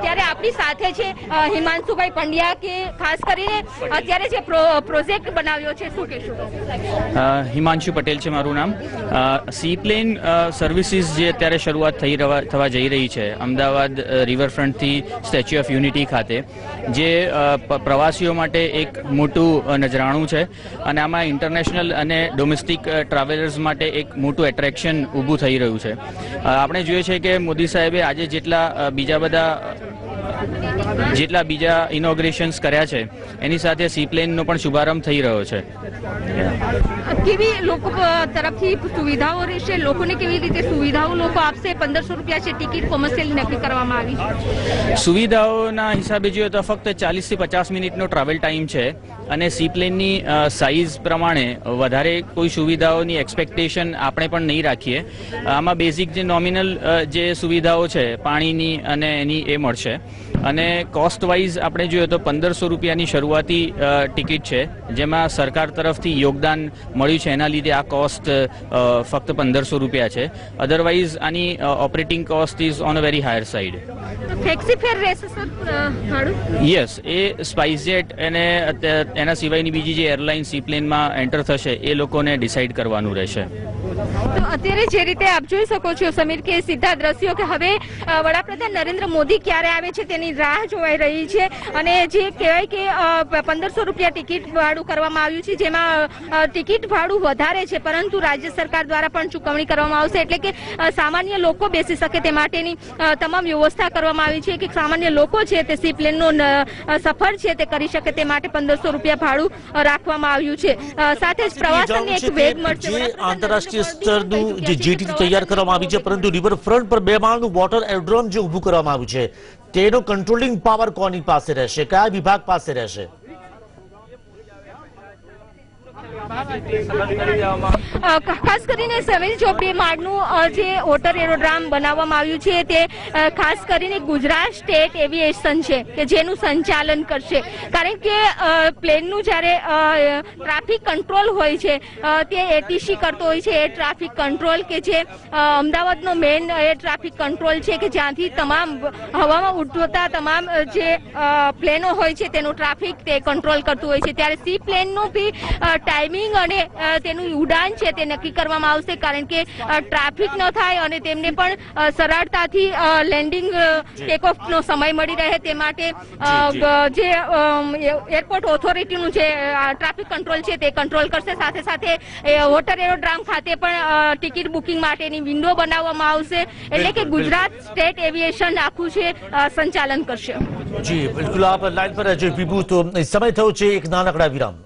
ત્યારે આપણી સાથે છે હિમાંશુભાઈ પંડ્યા કે ખાસ કરીને અત્યારે જે પ્રોજેક્ટ બનાવ્યો છે શું કહેશો? હિમાંશુ પટેલ છે મારું નામ. સીપ્લેન સર્વિસીસ જે અત્યારે શરૂઆત થવા જઈ રહી છે અમદાવાદ રિવરફ્રન્ટથી સ્ટેચ્યુ ઓફ યુનિટી ખાતે, જે પ્રવાસીઓ માટે એક મોટું નજરાણું છે અને આમાં ઇન્ટરનેશનલ અને ડોમેસ્ટિક ટ્રાવેલર્સ માટે એક મોટું એટ્રેક્શન ઊભું થઈ રહ્યું છે. આપણે જોઈએ છે કે મોદી સાહેબે આજે જેટલા બીજા ઇનોગ્રેશન્સ કર્યા છે એની સાથે સીપ્લેનનો પણ શુભારંભ થઈ રહ્યો છે. કેવી લોકો તરફથી સુવિધાઓ રહેશે, લોકોને કેવી રીતે સુવિધાઓ લોકો આપશે? 1500 રૂપિયા છે ટિકિટ, કોમર્શિયલ નક્કી કરવામાં આવી છે. સુવિધાઓના હિસાબે જોઈએ તો ફક્ત 40 થી 50 મિનિટનો ટ્રાવેલ ટાઈમ છે અને સીપ્લેનની સાઇઝ પ્રમાણે વધારે કોઈ સુવિધાઓની એક્સપેક્ટેશન આપણે પણ નહીં રાખીએ. આમાં બેઝિક જે નોમિનલ જે સુવિધાઓ છે પાણીની અને એની એ મળશે અને કોસ્ટ વાઇઝ આપણે જોઈએ તો 1500 રૂપિયાની શરૂઆતી ટિકિટ છે, જેમાં સરકાર તરફથી યોગદાન મળ્યું છે એના લીધે આ કોસ્ટ ફક્ત 1500 રૂપિયા છે. અધરવાઇઝ આની operating cost is on a very higher side. Flexi fare રહેશે સર ભાડું? યસ, એ સ્પાઇસજેટ અને એના સિવાયની બીજી જે એરલાઇન સીપ્લેનમાં એન્ટર થશે એ લોકોને ડિસાઇડ કરવાનું રહેશે. તો અત્યારે જે રીતે આપ જોઈ શકો છો સમીર કે સીધા દ્રશ્યો કે હવે વડાપ્રધાન નરેન્દ્ર મોદી ક્યારે આવે છે તેની રાહ જોવાઈ રહી છે અને જે કહેવાય કે 1500 રૂપિયા ટિકિટ ભાડું કરવામાં આવ્યું છે, જેમાં ટિકિટ ભાડું વધારે છે પરંતુ રાજ્ય સરકાર દ્વારા પણ ચૂકવણી કરવામાં આવશે, એટલે કે સામાન્ય લોકો બેસી શકે તે માટેની તમામ વ્યવસ્થા કરવામાં આવી છે કે સામાન્ય લોકો છે તે સીપ્લેનનો સફર છે તે કરી શકે તે માટે 1500 રૂપિયા ભાડું રાખવામાં આવ્યું છે. સાથે જ પ્રવાસનને એક વેગ મળશે. આંતરરાષ્ટ્રીય સ્તરનું જે જેટી તૈયાર કરવામાં આવી છે, પરંતુ રિવરફ્રન્ટ પર 2 માળનું વોટર એરોડ્રોમ જે ઊભું કરવામાં આવ્યું છે તેનો કંટ્રોલિંગ પાવર કોની પાસે રહેશે, કયા વિભાગ પાસે રહેશે? ખાસ કરીને સમીર જો 2 માળનું જે વોટર એરોડ્રોમ બનાવવામાં આવ્યું છે તે ખાસ કરીને ગુજરાત સ્ટેટ એવિએશન છે કે જેનું સંચાલન કરશે, કારણ કે પ્લેનનું જ્યારે ટ્રાફિક કંટ્રોલ હોય છે તે એટીસી કરતો હોય છે. એ ટ્રાફિક કંટ્રોલ કે જે અમદાવાદનો મેઇન એ ટ્રાફિક કંટ્રોલ છે કે જ્યાંથી તમામ હવામાં ઉડતા તમામ જે પ્લેનો હોય છે તેનું ટ્રાફિક તે કંટ્રોલ કરતું હોય છે. ત્યારે સી પ્લેનનું બી ટાઈમિંગ અને તેનું ઉડાન છે તે નક્કી કરવામાં આવશે, કારણ કે ટ્રાફિક ન થાય અને તેમને પણ સરળતાથી લેન્ડિંગ ટેકઓફનો સમય મળી રહે તે માટે જે એરપોર્ટ ઓથોરિટીનું જે ટ્રાફિક કંટ્રોલ છે તે કંટ્રોલ કરશે. સાથે સાથે વોટર એરોડ્રોમ ખાતે પણ ટિકિટ બુકિંગ માટેની વિન્ડો બનાવવામાં આવશે, એટલે કે ગુજરાત સ્ટેટ એવિએશન આખું છે સંચાલન કરશે. જી બિલકુલ, આપ લાઈન પર રહેજો વિભુ. તો સમય થયો છે એક નાનકડા વિરામ.